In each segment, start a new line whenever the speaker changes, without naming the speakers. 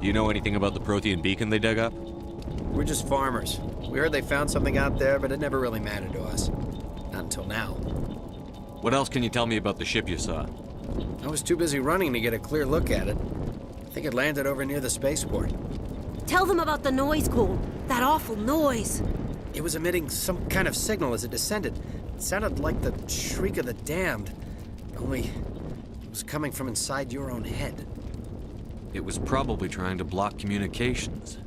Do you know anything about the Protean beacon they dug up?
We're just farmers. We heard they found something out there, but it never really mattered to us. Not until now.
What else can you tell me about the ship you saw?
I was too busy running to get a clear look at it. I think it landed over near the spaceport.
Tell them about the noise, Cole. That awful noise.
It was emitting some kind of signal as it descended. It sounded like the shriek of the damned. Only, it was coming from inside your own head.
It was probably trying to block communications.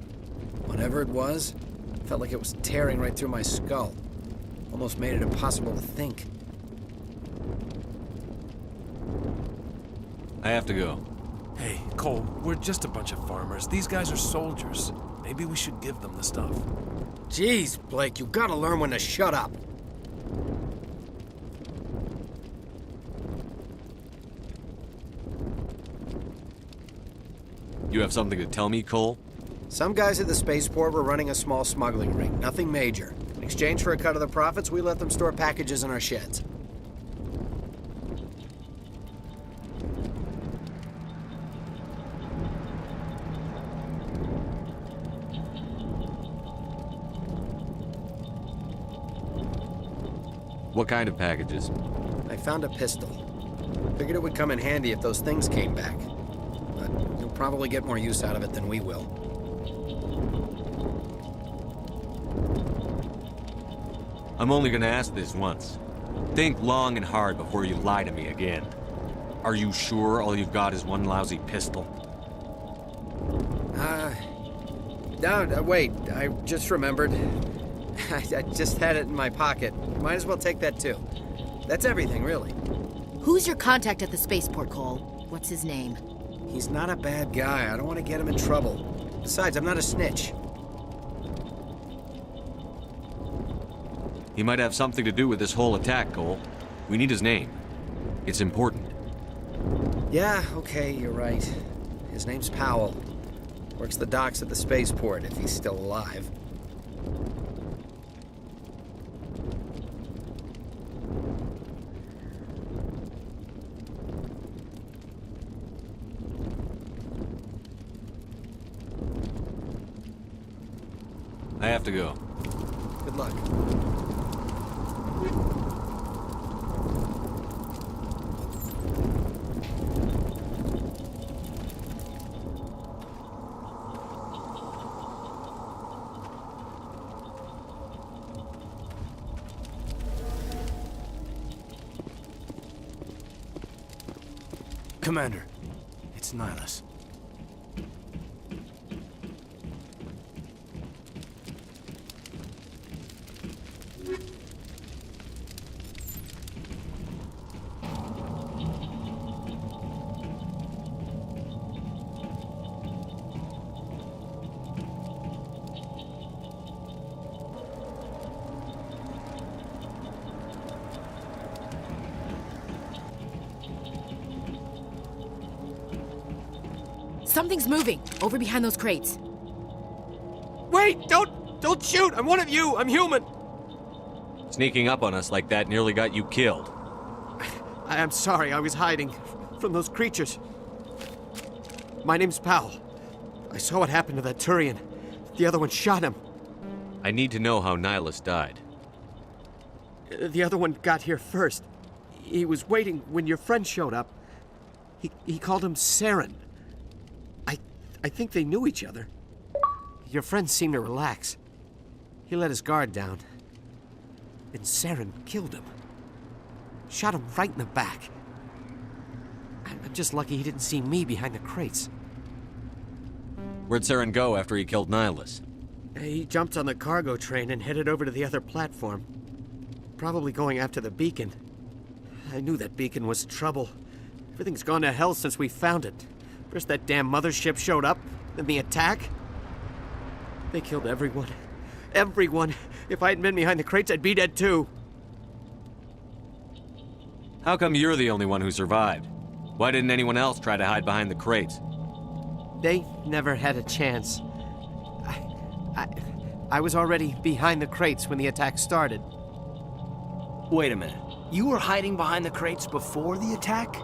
Whatever it was, felt like it was tearing right through my skull. Almost made it impossible to think.
I have to go.
Hey, Cole, we're just a bunch of farmers. These guys are soldiers. Maybe we should give them the stuff.
Jeez, Blake, you gotta learn when to shut up.
You have something to tell me, Cole?
Some guys at the spaceport were running a small smuggling ring, nothing major. In exchange for a cut of the profits, we let them store packages in our sheds.
What kind of packages?
I found a pistol. Figured it would come in handy if those things came back. But you'll probably get more use out of it than we will.
I'm only gonna ask this once. Think long and hard before you lie to me again. Are you sure all you've got is one lousy pistol?
No, wait, I just remembered. I just had it in my pocket. Might as well take that too. That's everything, really.
Who's your contact at the spaceport, Cole? What's his name?
He's not a bad guy. I don't want to get him in trouble. Besides, I'm not a snitch.
He might have something to do with this whole attack, Cole. We need his name. It's important.
Yeah, okay, you're right. His name's Powell. Works the docks at the spaceport, if he's still alive.
I have to go.
Good luck.
Commander, it's Nihilus.
Something's moving, over behind those crates.
Wait! Don't shoot! I'm one of you! I'm human!
Sneaking up on us like that nearly got you killed.
I'm sorry, I was hiding from those creatures. My name's Powell. I saw what happened to that Turian. The other one shot him.
I need to know how Nihilus died.
The other one got here first. He was waiting when your friend showed up. He called him Saren. I think they knew each other. Your friend seemed to relax. He let his guard down. And Saren killed him. Shot him right in the back. I'm just lucky he didn't see me behind the crates.
Where'd Saren go after he killed Nihilus?
He jumped on the cargo train and headed over to the other platform. Probably going after the beacon. I knew that beacon was trouble. Everything's gone to hell since we found it. First that damn mothership showed up, then the attack. They killed everyone. Everyone. If I hadn't been behind the crates, I'd be dead too.
How come you're the only one who survived? Why didn't anyone else try to hide behind the crates?
They never had a chance. I was already behind the crates when the attack started.
Wait a minute. You were hiding behind the crates before the attack?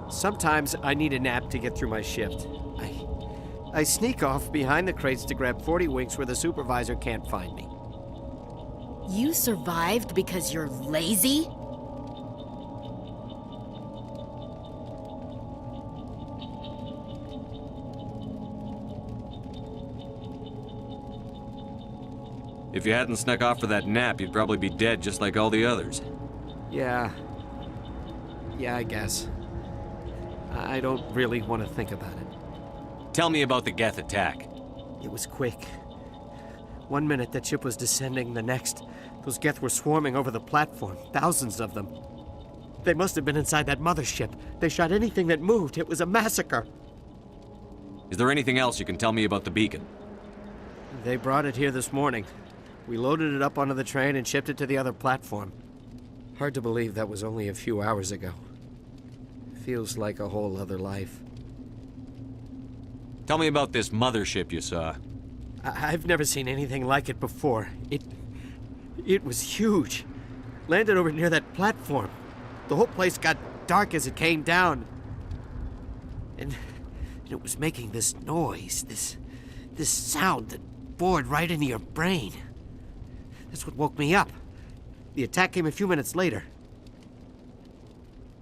Sometimes I need a nap to get through my shift. I sneak off behind the crates to grab 40 winks where the supervisor can't find me.
You survived because you're lazy?
If you hadn't snuck off for that nap, you'd probably be dead just like all the others.
Yeah, I guess. I don't really want to think about it.
Tell me about the Geth attack.
It was quick. 1 minute that ship was descending, the next, those Geth were swarming over the platform, thousands of them. They must have been inside that mothership. They shot anything that moved. It was a massacre.
Is there anything else you can tell me about the beacon?
They brought it here this morning. We loaded it up onto the train and shipped it to the other platform. Hard to believe that was only a few hours ago. Feels like a whole other life.
Tell me about this mothership you saw.
I've never seen anything like it before. It was huge. Landed over near that platform. The whole place got dark as it came down. And it was making this noise, this sound that bored right into your brain. That's what woke me up. The attack came a few minutes later.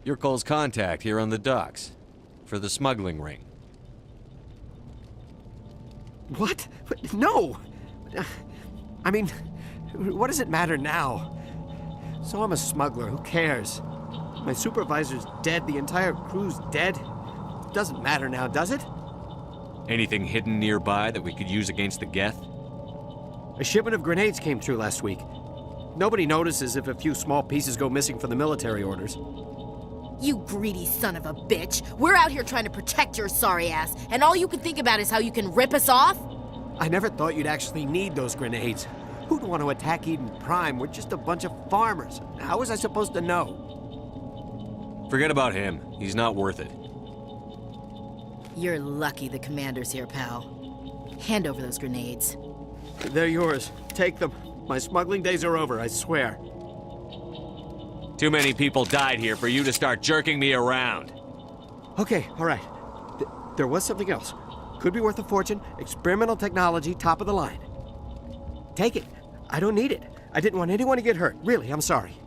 You're Cole's contact here on the docks. For the smuggling ring.
What? No! I mean, what does it matter now? So I'm a smuggler, who cares? My supervisor's dead, the entire crew's dead. Doesn't matter now, does it?
Anything hidden nearby that we could use against the Geth?
A shipment of grenades came through last week. Nobody notices if a few small pieces go missing from the military orders.
You greedy son of a bitch. We're out here trying to protect your sorry ass, and all you can think about is how you can rip us off?
I never thought you'd actually need those grenades. Who'd want to attack Eden Prime? We're just a bunch of farmers. How was I supposed to know?
Forget about him. He's not worth it.
You're lucky the commander's here, pal. Hand over those grenades.
They're yours. Take them. My smuggling days are over, I swear.
Too many people died here for you to start jerking me around.
Okay, all right. There was something else. Could be worth a fortune. Experimental technology, top of the line. Take it. I don't need it. I didn't want anyone to get hurt. Really, I'm sorry.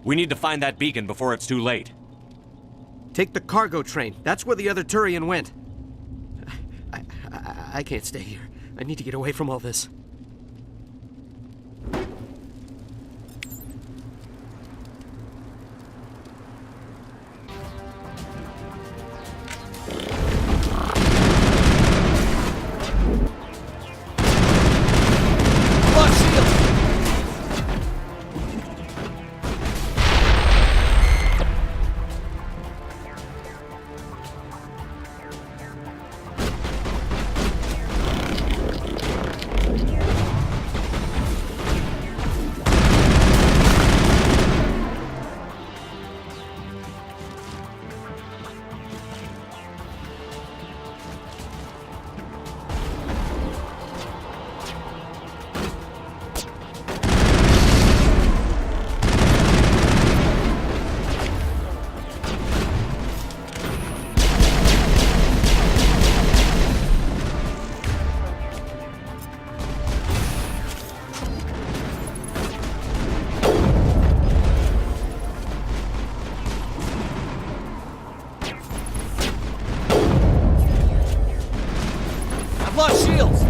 We need to find that beacon before it's too late.
Take the cargo train. That's where the other Turian went. I can't stay here. I need to get away from all this.
Lost shields!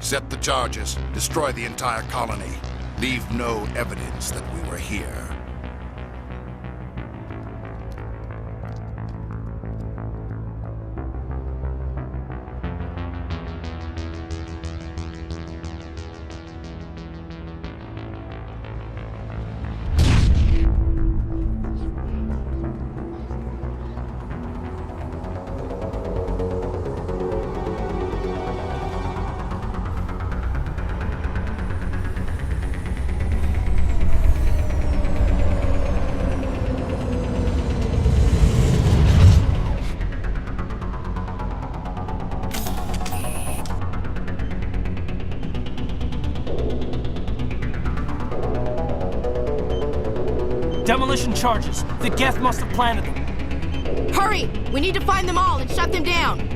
Set the charges. Destroy the entire colony. Leave no evidence that we were here.
Demolition charges. The Geth must have planted them.
Hurry! We need to find them all and shut them down.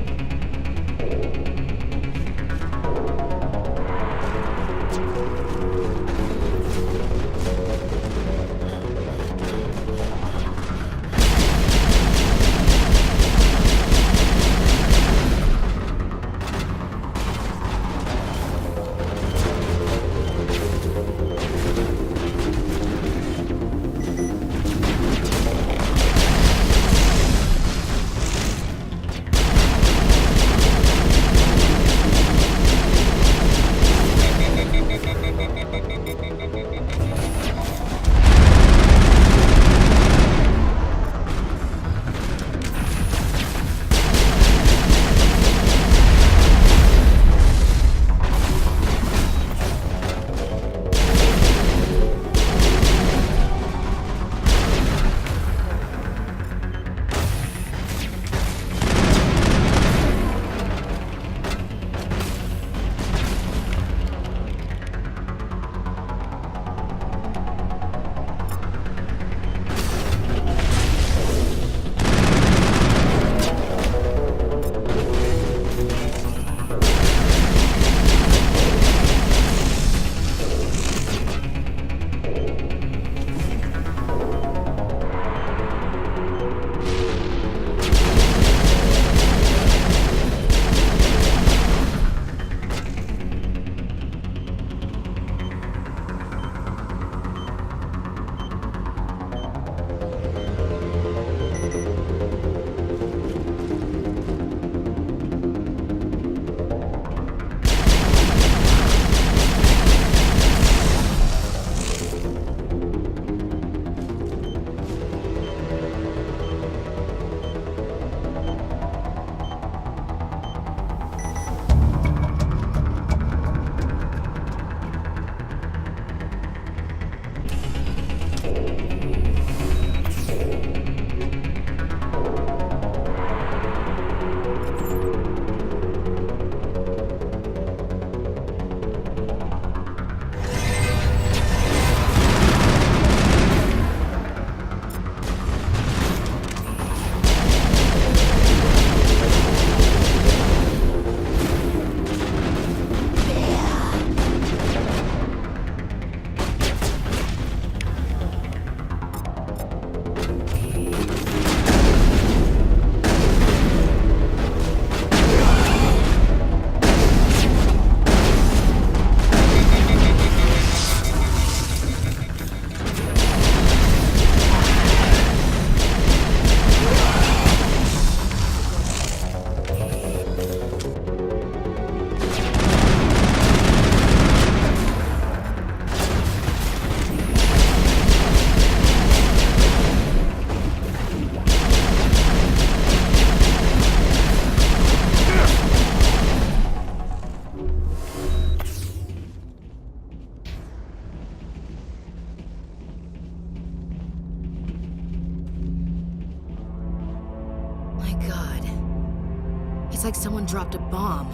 It's like someone dropped a bomb.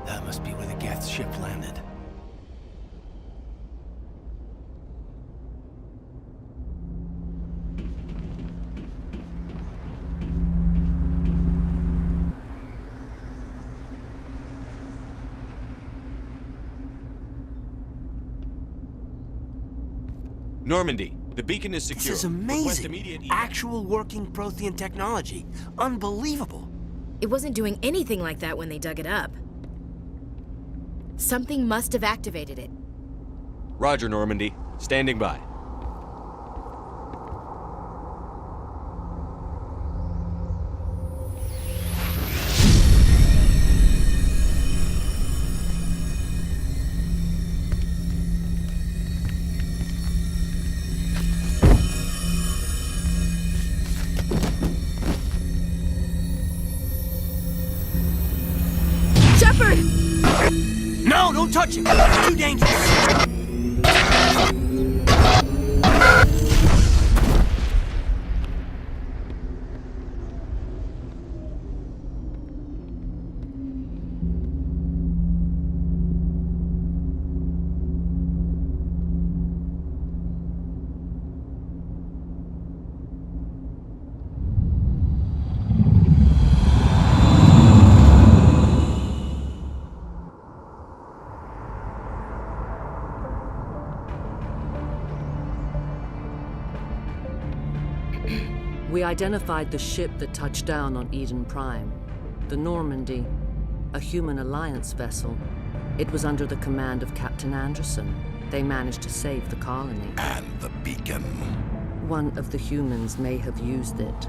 That must be where the Geth ship landed.
Normandy, the beacon is secure.
This is
Request
amazing.
immediate
Actual working Prothean technology. Unbelievable.
It wasn't doing anything like that when they dug it up. Something must have activated it.
Roger, Normandy. Standing by.
Shepard!
No, don't touch it! It's too dangerous!
We identified the ship that touched down on Eden Prime. The Normandy, a human alliance vessel. It was under the command of Captain Anderson. They managed to save the colony.
And the beacon.
One of the humans may have used it.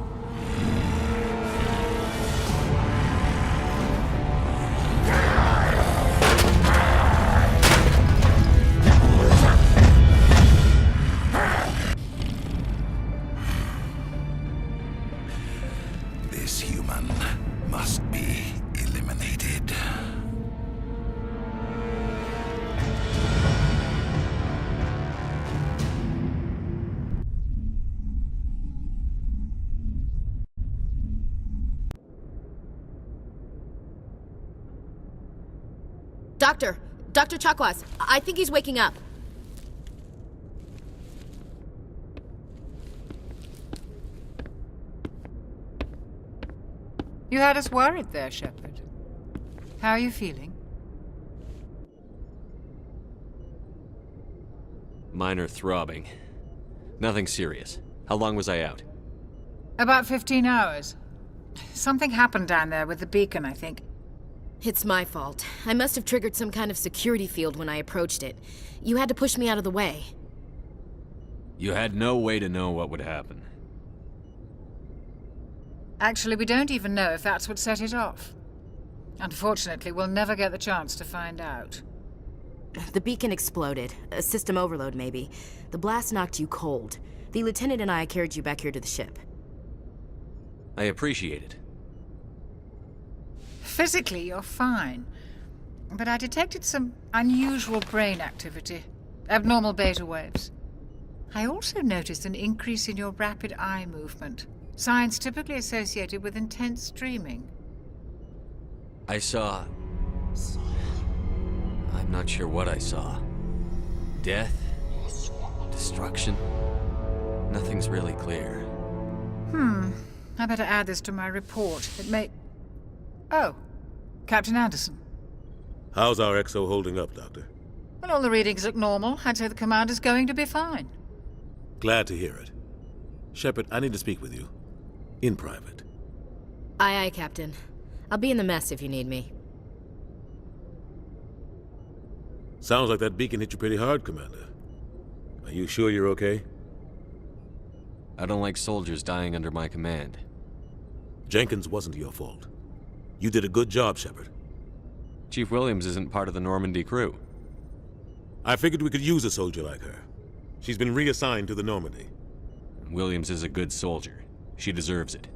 This human must be eliminated.
Dr. Chakwas, I think he's waking up.
You had us worried there, Shepard. How are you feeling?
Minor throbbing. Nothing serious. How long was I out?
About 15 hours. Something happened down there with the beacon, I think.
It's my fault. I must have triggered some kind of security field when I approached it. You had to push me out of the way.
You had no way to know what would happen.
Actually, we don't even know if that's what set it off. Unfortunately, we'll never get the chance to find out.
The beacon exploded. A system overload, maybe. The blast knocked you cold. The lieutenant and I carried you back here to the ship.
I appreciate it.
Physically, you're fine. But I detected some unusual brain activity. Abnormal beta waves. I also noticed an increase in your rapid eye movement. Signs typically associated with intense dreaming.
I saw... I'm not sure what I saw. Death? Destruction? Nothing's really clear.
I better add this to my report. It may... Oh, Captain Anderson.
How's our XO holding up, Doctor?
Well, all the readings look normal. I'd say the commander's going to be fine.
Glad to hear it. Shepard, I need to speak with you. In private.
Aye, aye, Captain. I'll be in the mess if you need me.
Sounds like that beacon hit you pretty hard, Commander. Are you sure you're okay?
I don't like soldiers dying under my command.
Jenkins wasn't your fault. You did a good job, Shepard.
Chief Williams isn't part of the Normandy crew.
I figured we could use a soldier like her. She's been reassigned to the Normandy.
Williams is a good soldier. She deserves it.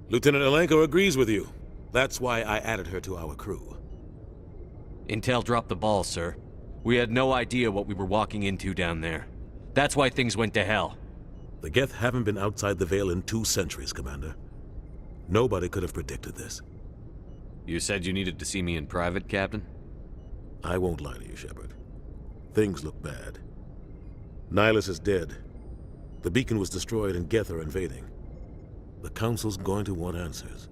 Lieutenant Alenko agrees with you. That's why I added her to our crew.
Intel dropped the ball, sir. We had no idea what we were walking into down there. That's why things went to hell.
The Geth haven't been outside the Veil in 2 centuries, Commander. Nobody could have predicted this.
You said you needed to see me in private, Captain?
I won't lie to you, Shepard. Things look bad. Nihilus is dead. The beacon was destroyed and Geth are invading. The Council's going to want answers.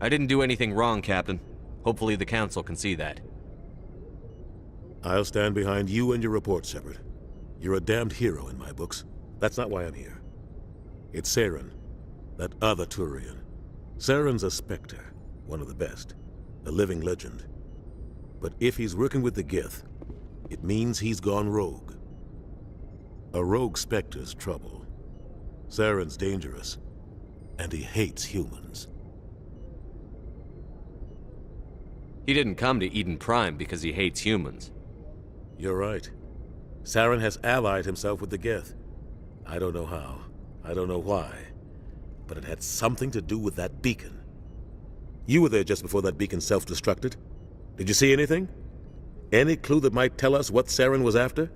I didn't do anything wrong, Captain. Hopefully the Council can see that.
I'll stand behind you and your report, Shepard. You're a damned hero in my books. That's not why I'm here. It's Saren, that other Turian. Saren's a Spectre, one of the best, a living legend. But if he's working with the Gith, it means he's gone rogue. A rogue Spectre's trouble. Saren's dangerous, and he hates humans.
He didn't come to Eden Prime because he hates humans.
You're right. Saren has allied himself with the Geth. I don't know how. I don't know why. But it had something to do with that beacon. You were there just before that beacon self-destructed. Did you see anything? Any clue that might tell us what Saren was after?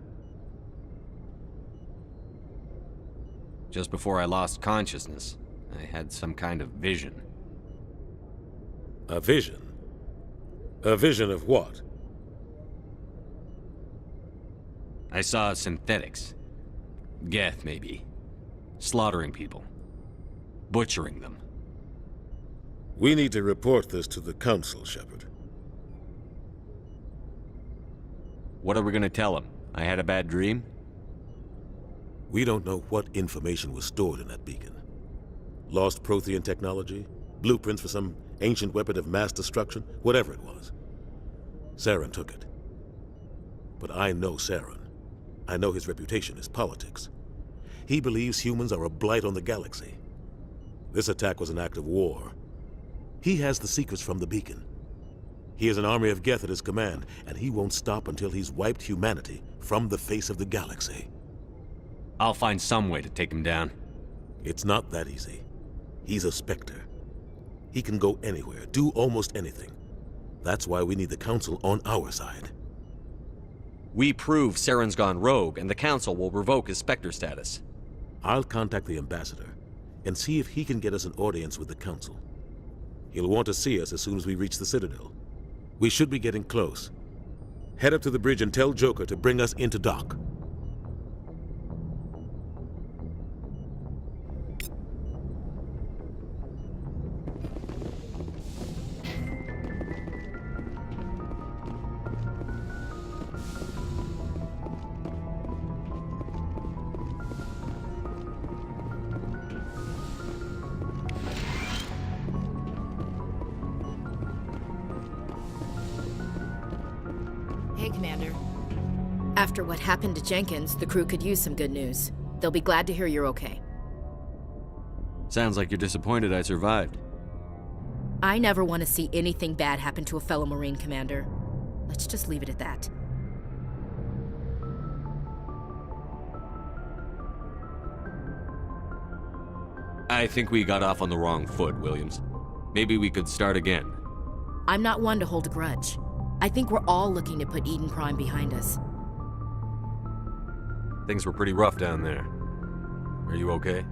Just before I lost consciousness, I had some kind of vision.
A vision? A vision of what?
I saw synthetics. Geth, maybe. Slaughtering people. Butchering them.
We need to report this to the Council, Shepard.
What are we gonna tell him? I had a bad dream?
We don't know what information was stored in that beacon. Lost Prothean technology? Blueprints for some ancient weapon of mass destruction? Whatever it was. Saren took it. But I know Saren. I know his reputation is politics. He believes humans are a blight on the galaxy. This attack was an act of war. He has the secrets from the beacon. He has an army of Geth at his command, and he won't stop until he's wiped humanity from the face of the galaxy.
I'll find some way to take him down.
It's not that easy. He's a Spectre. He can go anywhere, do almost anything. That's why we need the Council on our side.
We prove Saren's gone rogue, and the Council will revoke his Spectre status.
I'll contact the Ambassador and see if he can get us an audience with the Council. He'll want to see us as soon as we reach the Citadel. We should be getting close. Head up to the bridge and tell Joker to bring us into dock.
Hey, Commander. After what happened to Jenkins, the crew could use some good news. They'll be glad to hear you're okay.
Sounds like you're disappointed I survived.
I never want to see anything bad happen to a fellow Marine, Commander. Let's just leave it at that.
I think we got off on the wrong foot, Williams. Maybe we could start again.
I'm not one to hold a grudge. I think we're all looking to put Eden Prime behind us.
Things were pretty rough down there. Are you okay?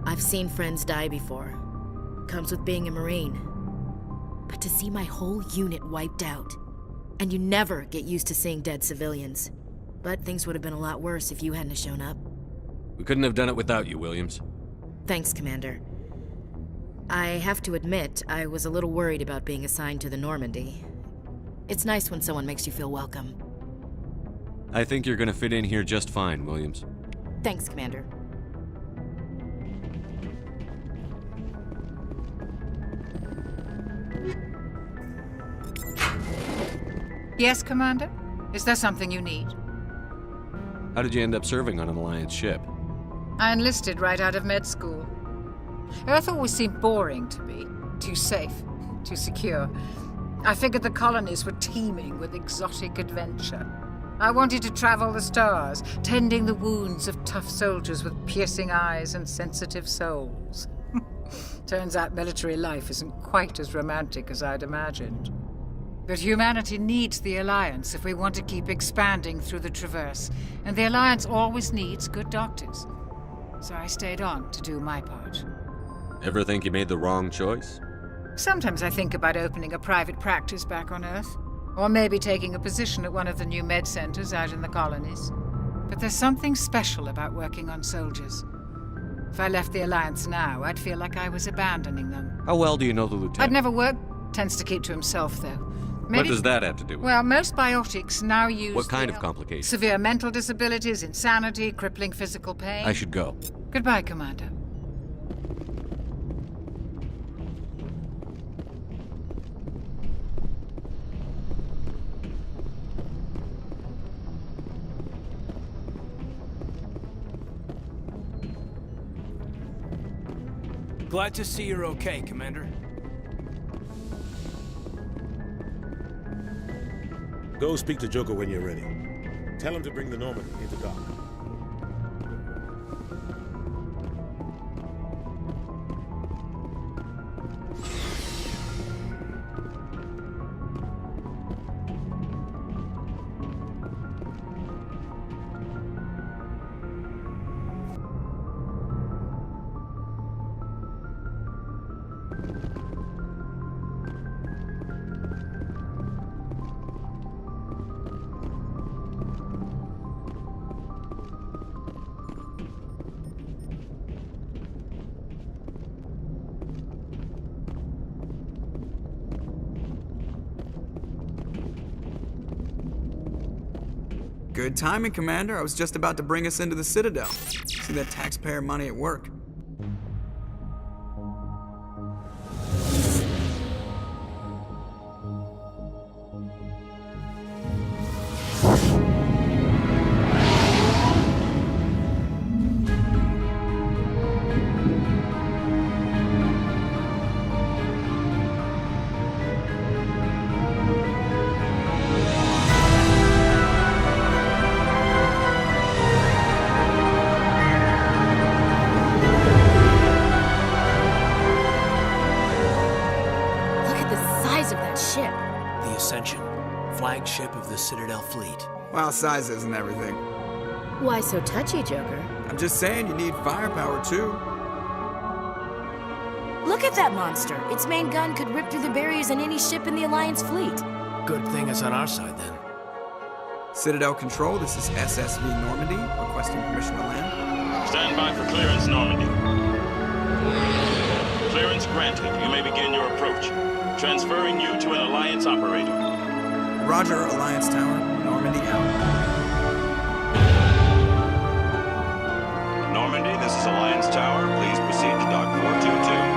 I've seen friends die before. Comes with being a Marine. But to see my whole unit wiped out, and you never get used to seeing dead civilians. But things would have been a lot worse if you hadn't shown up.
We couldn't have done it without you, Williams.
Thanks, Commander. I have to admit, I was a little worried about being assigned to the Normandy. It's nice when someone makes you feel welcome.
I think you're gonna fit in here just fine, Williams.
Thanks, Commander.
Yes, Commander? Is there something you need?
How did you end up serving on an Alliance ship?
I enlisted right out of med school. Earth always seemed boring to me. Too safe, too secure. I figured the colonies were teeming with exotic adventure. I wanted to travel the stars, tending the wounds of tough soldiers with piercing eyes and sensitive souls. Turns out military life isn't quite as romantic as I'd imagined. But humanity needs the Alliance if we want to keep expanding through the Traverse, and the Alliance always needs good doctors. So I stayed on to do my part.
Ever think you made the wrong choice?
Sometimes I think about opening a private practice back on Earth, or maybe taking a position at one of the new med centers out in the colonies. But there's something special about working on soldiers. If I left the Alliance now, I'd feel like I was abandoning them.
How well do you know the Lieutenant?
I'd never worked. Tends to keep to himself, though.
What does that have to do with it?
Well, most biotics now use...
What kind of complications?
Severe mental disabilities, insanity, crippling physical pain.
I should go.
Goodbye, Commander.
Glad to see you're okay, Commander.
Go speak to Joker when you're ready. Tell him to bring the Normandy into dock.
Good timing, Commander. I was just about to bring us into the Citadel. See that taxpayer money at work.
The Ascension, flagship of the Citadel fleet.
Well, size isn't everything.
Why so touchy, Joker?
I'm just saying you need firepower, too.
Look at that monster. Its main gun could rip through the barriers in any ship in the Alliance fleet.
Good thing it's on our side, then.
Citadel Control, this is SSV Normandy, requesting permission to land.
Stand by for clearance, Normandy. Clearance granted. You may begin your approach. Transferring you to an Alliance operator.
Roger, Alliance Tower. Normandy out.
Normandy, this is Alliance Tower. Please proceed to Dock 422.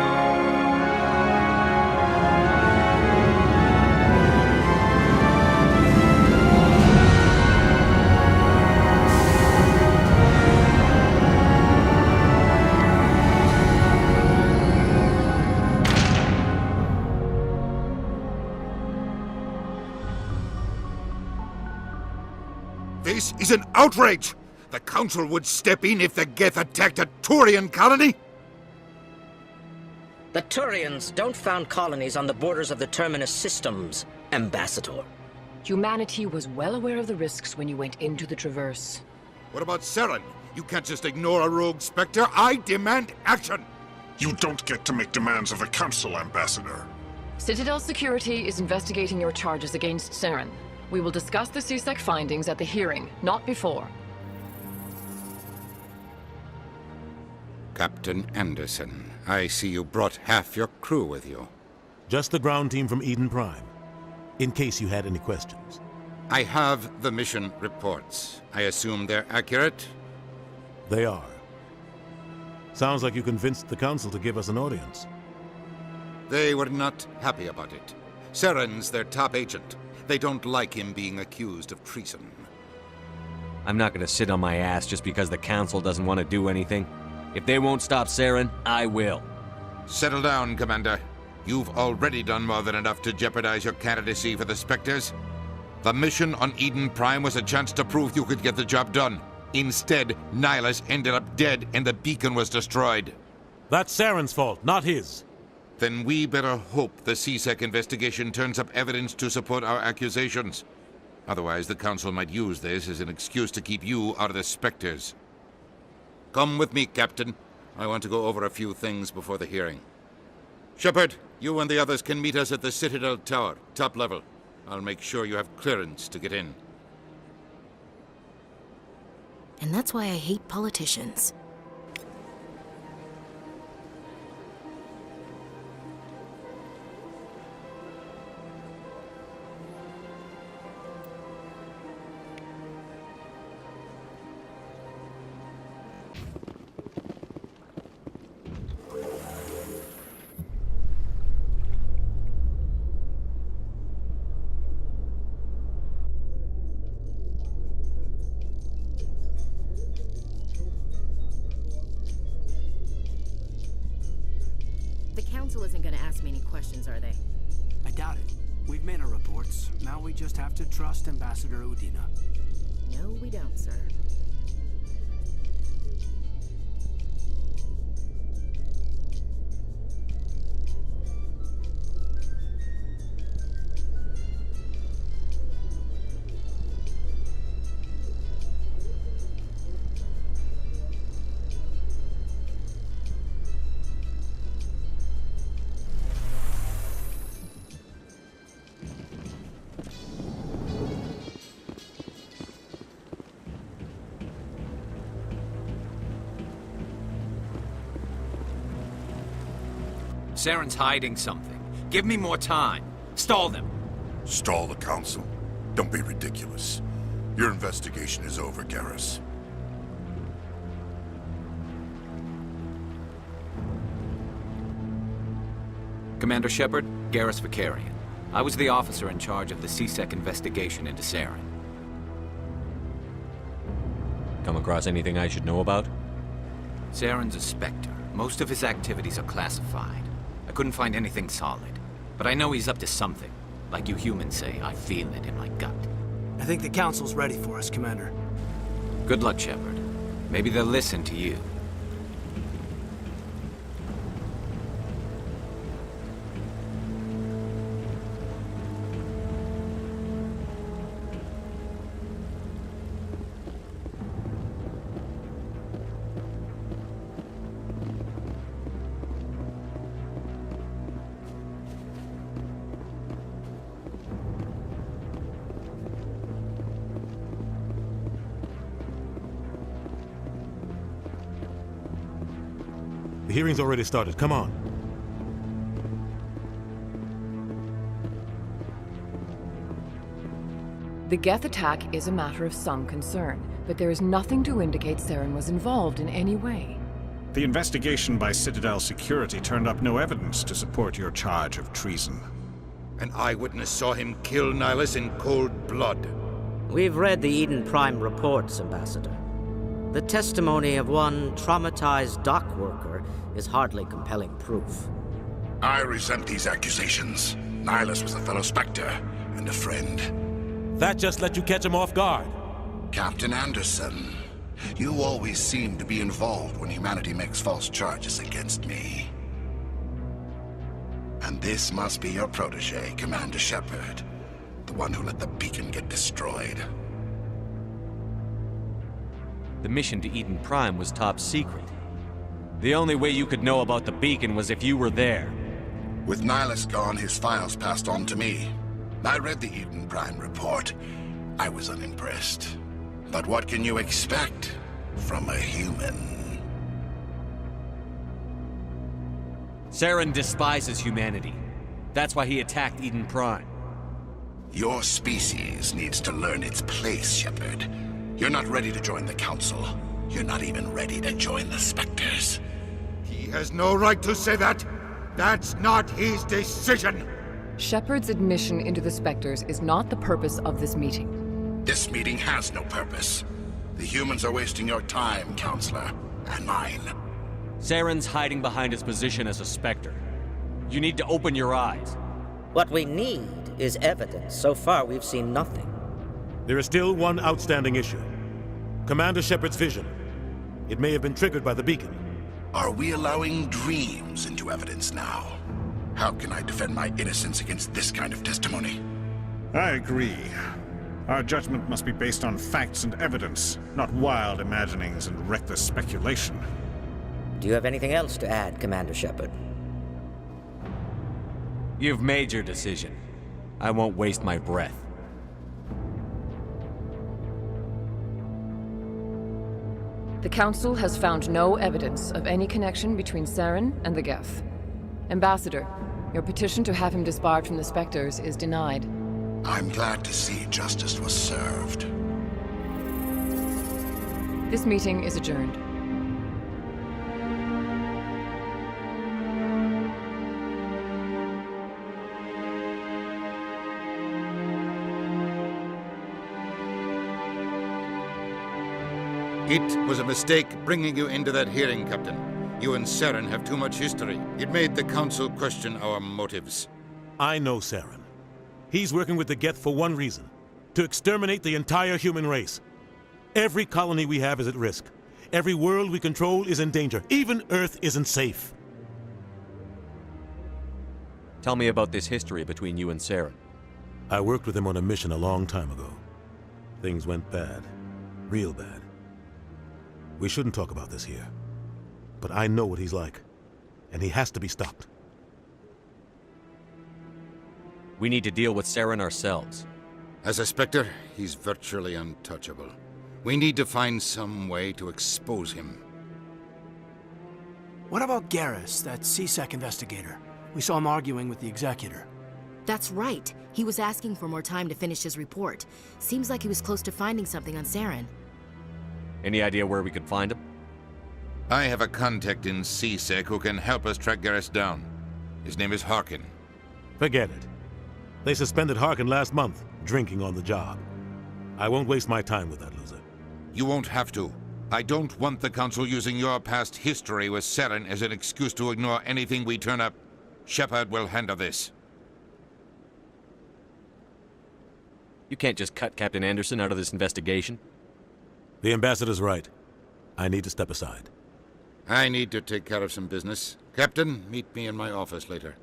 This is an outrage! The Council would step in if the Geth attacked a Turian colony?
The Turians don't found colonies on the borders of the Terminus systems, Ambassador.
Humanity was well aware of the risks when you went into the Traverse.
What about Saren? You can't just ignore a rogue Spectre. I demand action!
You don't get to make demands of the Council, Ambassador.
Citadel Security is investigating your charges against Saren. We will discuss the CSEC findings at the hearing, not before.
Captain Anderson, I see you brought half your crew with you.
Just the ground team from Eden Prime, in case you had any questions.
I have the mission reports. I assume they're accurate?
They are. Sounds like you convinced the Council to give us an audience.
They were not happy about it. Saren's their top agent. They don't like him being accused of treason.
I'm not gonna sit on my ass just because the Council doesn't want to do anything. If they won't stop Saren, I will.
Settle down, Commander. You've already done more than enough to jeopardize your candidacy for the Spectres. The mission on Eden Prime was a chance to prove you could get the job done. Instead, Nihilus ended up dead and the beacon was destroyed.
That's Saren's fault, not his.
Then we better hope the CSEC investigation turns up evidence to support our accusations. Otherwise, the Council might use this as an excuse to keep you out of the Spectres. Come with me, Captain. I want to go over a few things before the hearing. Shepard, you and the others can meet us at the Citadel Tower, top level. I'll make sure you have clearance to get in.
And that's why I hate politicians.
The Council isn't gonna ask me any questions, are they?
I doubt it. We've made our reports. Now we just have to trust Ambassador Udina.
No, we don't, sir.
Saren's hiding something. Give me more time. Stall them.
Stall the Council? Don't be ridiculous. Your investigation is over, Garrus.
Commander Shepard, Garrus Vicarian. I was the officer in charge of the CSEC investigation into Saren.
Come across anything I should know about?
Saren's a Spectre. Most of his activities are classified. I couldn't find anything solid. But I know he's up to something. Like you humans say, I feel it in my gut.
I think the Council's ready for us, Commander.
Good luck, Shepard. Maybe they'll listen to you.
The hearing's already started. Come on.
The Geth attack is a matter of some concern, but there is nothing to indicate Saren was involved in any way.
The investigation by Citadel Security turned up no evidence to support your charge of treason.
An eyewitness saw him kill Nihilus in cold blood.
We've read the Eden Prime reports, Ambassador. The testimony of one traumatized dock worker is hardly compelling proof.
I resent these accusations. Nihilus was a fellow Spectre and a friend.
That just let you catch him off guard.
Captain Anderson, you always seem to be involved when humanity makes false charges against me. And this must be your protege, Commander Shepard. The one who let the beacon get destroyed.
The mission to Eden Prime was top secret. The only way you could know about the beacon was if you were there.
With Nihilus gone, his files passed on to me. I read the Eden Prime report. I was unimpressed. But what can you expect from a human?
Saren despises humanity. That's why he attacked Eden Prime.
Your species needs to learn its place, Shepard. You're not ready to join the Council. You're not even ready to join the Spectres.
He has no right to say that. That's not his decision.
Shepard's admission into the Spectres is not the purpose of this meeting.
This meeting has no purpose. The humans are wasting your time, Counselor, and mine.
Saren's hiding behind his position as a Spectre. You need to open your eyes.
What we need is evidence. So far, we've seen nothing.
There is still one outstanding issue. Commander Shepard's vision. It may have been triggered by the beacon.
Are we allowing dreams into evidence now? How can I defend my innocence against this kind of testimony?
I agree. Our judgment must be based on facts and evidence, not wild imaginings and reckless speculation.
Do you have anything else to add, Commander Shepard?
You've made your decision. I won't waste my breath.
The Council has found no evidence of any connection between Saren and the Geth. Ambassador, your petition to have him disbarred from the Spectres is denied.
I'm glad to see justice was served.
This meeting is adjourned.
It was a mistake bringing you into that hearing, Captain. You and Saren have too much history. It made the Council question our motives.
I know Saren. He's working with the Geth for one reason: to exterminate the entire human race. Every colony we have is at risk. Every world we control is in danger. Even Earth isn't safe.
Tell me about this history between you and Saren.
I worked with him on a mission a long time ago. Things went bad. Real bad. We shouldn't talk about this here. But I know what he's like. And he has to be stopped.
We need to deal with Saren ourselves.
As a Spectre, he's virtually untouchable. We need to find some way to expose him.
What about Garrus, that CSEC investigator? We saw him arguing with the Executor.
That's right. He was asking for more time to finish his report. Seems like he was close to finding something on Saren.
Any idea where we could find him?
I have a contact in CSEC who can help us track Garrus down. His name is Harkin.
Forget it. They suspended Harkin last month, drinking on the job. I won't waste my time with that loser.
You won't have to. I don't want the Council using your past history with Saren as an excuse to ignore anything we turn up. Shepard will handle this.
You can't just cut Captain Anderson out of this investigation.
The Ambassador's right. I need to step aside.
I need to take care of some business. Captain, meet me in my office later.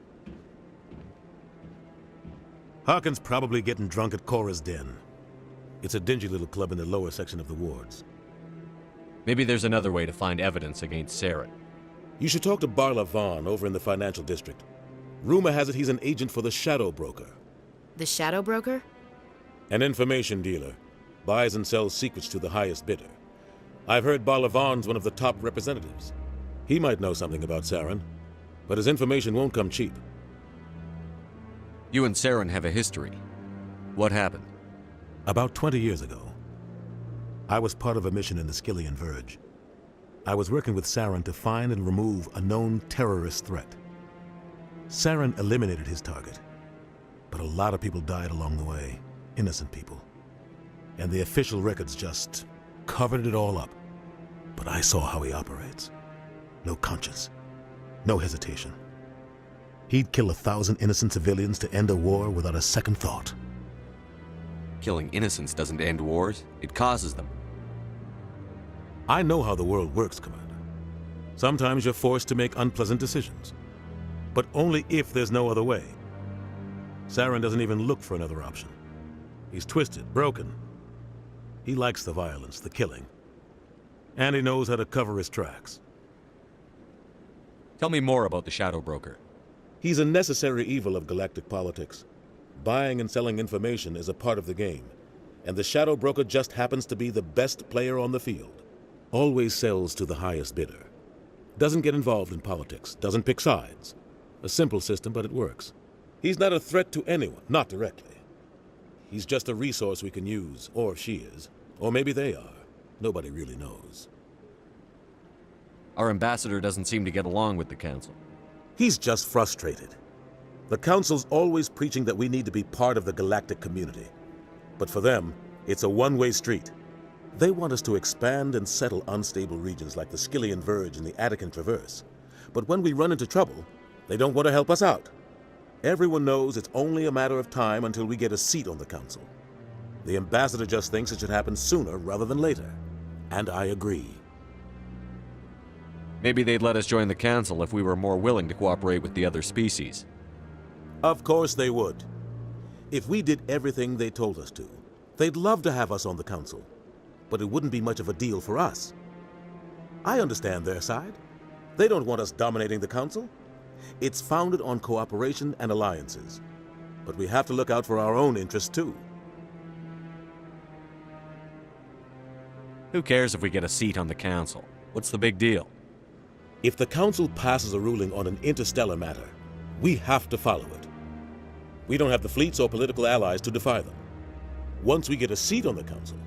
Harkin's probably getting drunk at Cora's Den. It's a dingy little club in the lower section of the wards.
Maybe there's another way to find evidence against Saren.
You should talk to Barla Vaughn over in the financial district. Rumor has it he's an agent for the Shadow Broker.
The Shadow Broker?
An information dealer. Buys and sells secrets to the highest bidder. I've heard Barla Vaughn's one of the top representatives. He might know something about Saren, but his information won't come cheap.
You and Saren have a history. What happened?
About 20 years ago, I was part of a mission in the Skillian Verge. I was working with Saren to find and remove a known terrorist threat. Saren eliminated his target, but a lot of people died along the way, innocent people. And the official records just covered it all up. But I saw how he operates. No conscience, no hesitation. He'd kill 1,000 innocent civilians to end a war without a second thought.
Killing innocents doesn't end wars, it causes them.
I know how the world works, Commander. Sometimes you're forced to make unpleasant decisions, but only if there's no other way. Saren doesn't even look for another option. He's twisted, broken. He likes the violence, the killing. And he knows how to cover his tracks.
Tell me more about the Shadow Broker.
He's a necessary evil of galactic politics. Buying and selling information is a part of the game, and the Shadow Broker just happens to be the best player on the field. Always sells to the highest bidder. Doesn't get involved in politics, doesn't pick sides. A simple system, but it works. He's not a threat to anyone, not directly. He's just a resource we can use, or she is. Or maybe they are. Nobody really knows.
Our ambassador doesn't seem to get along with the Council.
He's just frustrated. The Council's always preaching that we need to be part of the galactic community. But for them, it's a one-way street. They want us to expand and settle unstable regions like the Skillian Verge and the Attican Traverse. But when we run into trouble, they don't want to help us out. Everyone knows it's only a matter of time until we get a seat on the Council. The Ambassador just thinks it should happen sooner rather than later. And I agree.
Maybe they'd let us join the Council if we were more willing to cooperate with the other species.
Of course they would. If we did everything they told us to, they'd love to have us on the Council. But it wouldn't be much of a deal for us. I understand their side. They don't want us dominating the Council. It's founded on cooperation and alliances. But we have to look out for our own interests too.
Who cares if we get a seat on the Council? What's the big deal?
If the Council passes a ruling on an interstellar matter, we have to follow it. We don't have the fleets or political allies to defy them. Once we get a seat on the Council,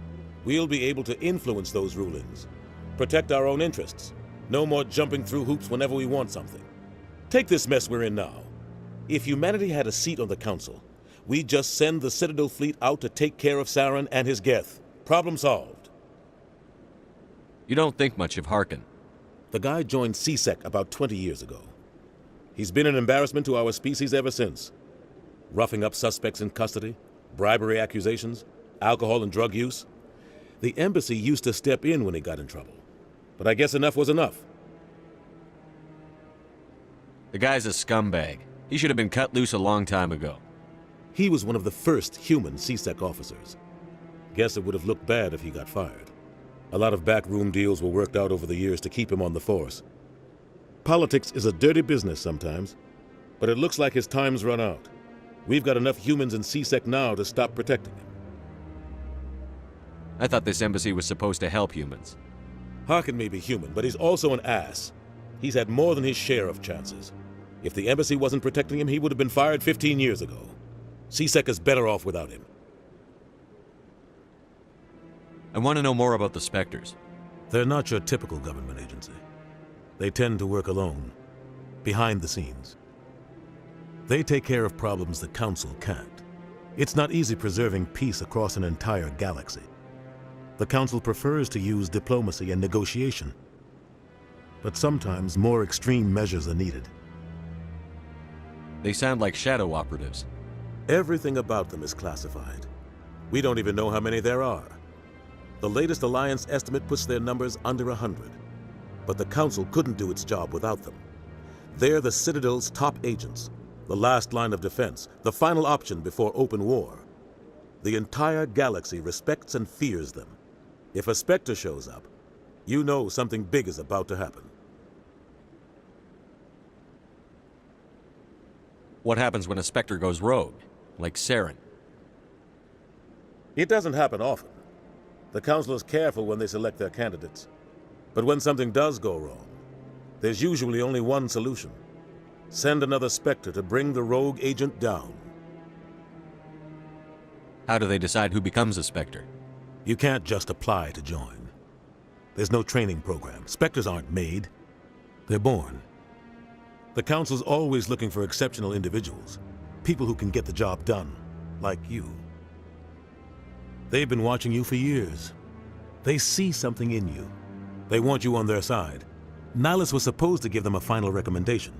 we'll be able to influence those rulings, protect our own interests. No more jumping through hoops whenever we want something. Take this mess we're in now. If humanity had a seat on the Council, we'd just send the Citadel fleet out to take care of Saren and his Geth. Problem solved.
You don't think much of Harkin.
The guy joined CSEC about 20 years ago. He's been an embarrassment to our species ever since. Roughing up suspects in custody, bribery accusations, alcohol and drug use. The embassy used to step in when he got in trouble. But I guess enough was enough.
The guy's a scumbag. He should have been cut loose a long time ago.
He was one of the first human CSEC officers. Guess it would have looked bad if he got fired. A lot of backroom deals were worked out over the years to keep him on the force. Politics is a dirty business sometimes, but it looks like his time's run out. We've got enough humans in CSEC now to stop protecting him.
I thought this embassy was supposed to help humans.
Harkin may be human, but he's also an ass. He's had more than his share of chances. If the embassy wasn't protecting him, he would have been fired 15 years ago. CSEC is better off without him.
I want to know more about the Spectres.
They're not your typical government agency. They tend to work alone, behind the scenes. They take care of problems the Council can't. It's not easy preserving peace across an entire galaxy. The Council prefers to use diplomacy and negotiation. But sometimes more extreme measures are needed.
They sound like shadow operatives.
Everything about them is classified. We don't even know how many there are. The latest Alliance estimate puts their numbers under 100. But the Council couldn't do its job without them. They're the Citadel's top agents, the last line of defense, the final option before open war. The entire galaxy respects and fears them. If a Spectre shows up, you know something big is about to happen.
What happens when a Spectre goes rogue, like Saren?
It doesn't happen often. The Council is careful when they select their candidates. But when something does go wrong, there's usually only one solution. Send another Spectre to bring the rogue agent down.
How do they decide who becomes a Spectre?
You can't just apply to join. There's no training program. Spectres aren't made. They're born. The Council's always looking for exceptional individuals. People who can get the job done, like you. They've been watching you for years. They see something in you. They want you on their side. Nihilus was supposed to give them a final recommendation,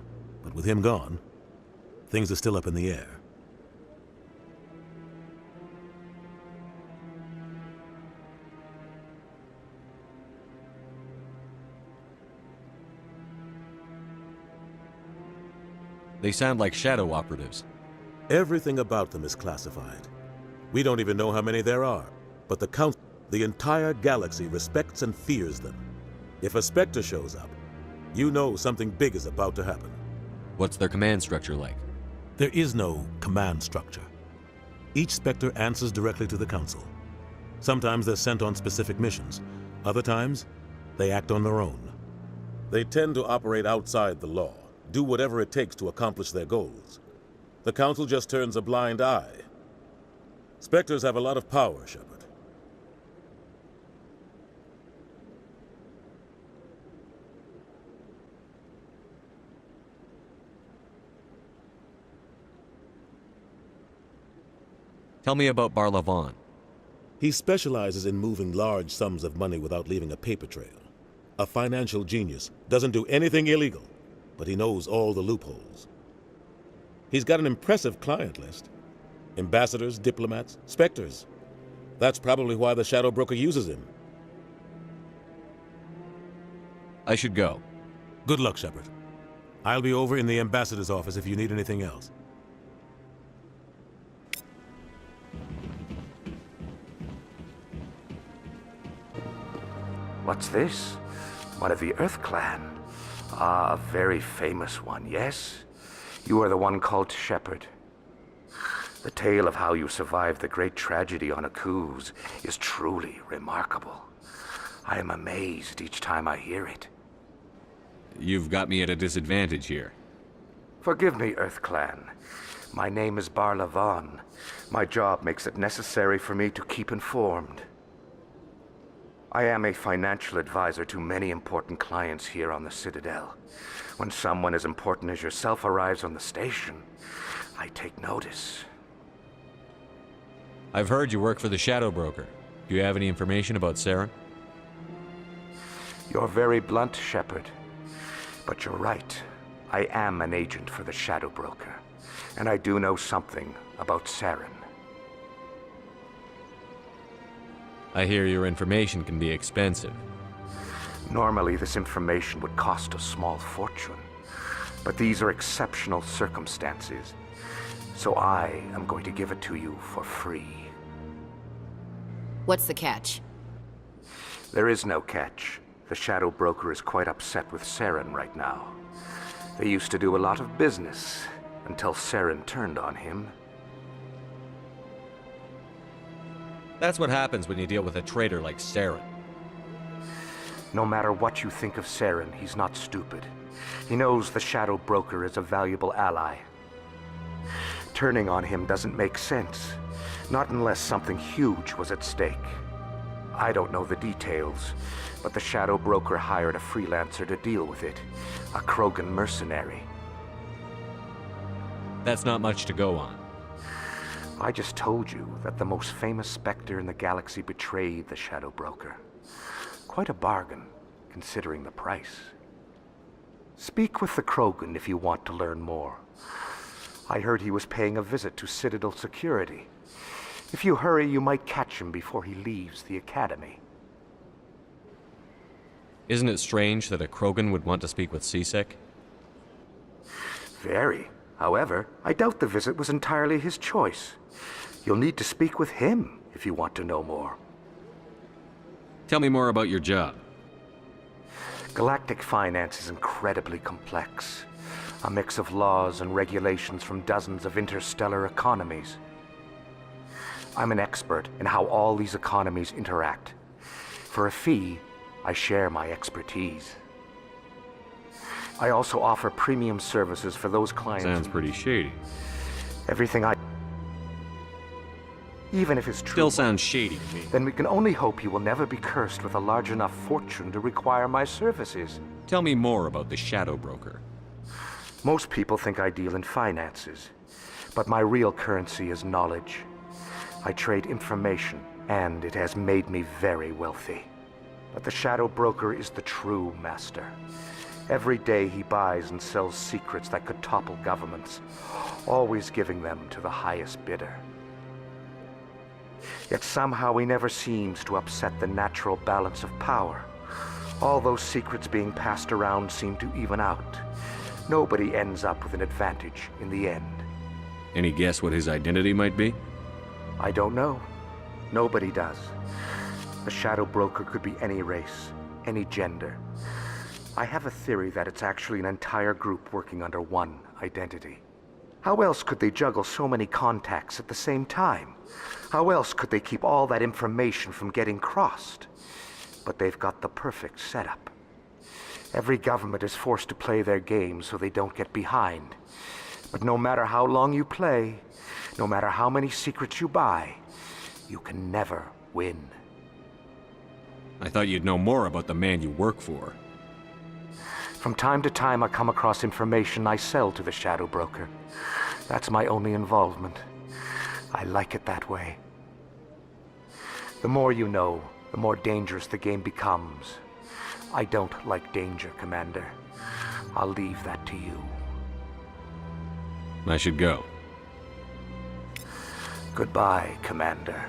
but with him gone, things are still up in the air.
They sound like shadow operatives.
Everything about them is classified. We don't even know how many there are, but the entire galaxy respects and fears them. If a Spectre shows up, you know something big is about to happen.
What's their command structure like?
There is no command structure. Each Spectre answers directly to the Council. Sometimes they're sent on specific missions. Other times, they act on their own. They tend to operate outside the law, do whatever it takes to accomplish their goals. The Council just turns a blind eye. Spectres have a lot of power, Shepard.
Tell me about Barlavon.
He specializes in moving large sums of money without leaving a paper trail. A financial genius, doesn't do anything illegal, but he knows all the loopholes. He's got an impressive client list. Ambassadors, diplomats, Spectres. That's probably why the Shadow Broker uses him.
I should go.
Good luck, Shepard. I'll be over in the Ambassador's office if you need anything else.
What's this? One of the Earth Clan. Ah, a very famous one, yes? You are the one called Shepard. The tale of how you survived the great tragedy on Akuz is truly remarkable. I am amazed each time I hear it.
You've got me at a disadvantage here.
Forgive me, Earth Clan. My name is Barlavon. My job makes it necessary for me to keep informed. I am a financial advisor to many important clients here on the Citadel. When someone as important as yourself arrives on the station, I take notice.
I've heard you work for the Shadow Broker. Do you have any information about Saren?
You're very blunt, Shepard. But you're right. I am an agent for the Shadow Broker, and I do know something about Saren.
I hear your information can be expensive.
Normally, this information would cost a small fortune, but these are exceptional circumstances, so I am going to give it to you for free.
What's the catch?
There is no catch. The Shadow Broker is quite upset with Saren right now. They used to do a lot of business until Saren turned on him.
That's what happens when you deal with a traitor like Saren.
No matter what you think of Saren, he's not stupid. He knows the Shadow Broker is a valuable ally. Turning on him doesn't make sense, not unless something huge was at stake. I don't know the details, but the Shadow Broker hired a freelancer to deal with it, a Krogan mercenary.
That's not much to go on.
I just told you that the most famous Spectre in the galaxy betrayed the Shadow Broker. Quite a bargain, considering the price. Speak with the Krogan if you want to learn more. I heard he was paying a visit to Citadel security. If you hurry, you might catch him before he leaves the Academy.
Isn't it strange that a Krogan would want to speak with CSEC?
Very. However, I doubt the visit was entirely his choice. You'll need to speak with him if you want to know more.
Tell me more about your job.
Galactic finance is incredibly complex. A mix of laws and regulations from dozens of interstellar economies. I'm an expert in how all these economies interact. For a fee, I share my expertise. I also offer premium services for those clients.
Sounds pretty shady.
Everything even if it's true.
Still sounds shady to me.
Then we can only hope you will never be cursed with a large enough fortune to require my services.
Tell me more about the Shadow Broker.
Most people think I deal in finances, but my real currency is knowledge. I trade information, and it has made me very wealthy. But the Shadow Broker is the true master. Every day he buys and sells secrets that could topple governments, always giving them to the highest bidder. Yet somehow he never seems to upset the natural balance of power. All those secrets being passed around seem to even out. Nobody ends up with an advantage in the end.
Any guess what his identity might be?
I don't know. Nobody does. The Shadow Broker could be any race, any gender. I have a theory that it's actually an entire group working under one identity. How else could they juggle so many contacts at the same time? How else could they keep all that information from getting crossed? But they've got the perfect setup. Every government is forced to play their game so they don't get behind. But no matter how long you play, no matter how many secrets you buy, you can never win.
I thought you'd know more about the man you work for.
From time to time, I come across information I sell to the Shadow Broker. That's my only involvement. I like it that way. The more you know, the more dangerous the game becomes. I don't like danger, Commander. I'll leave that to you.
I should go.
Goodbye, Commander.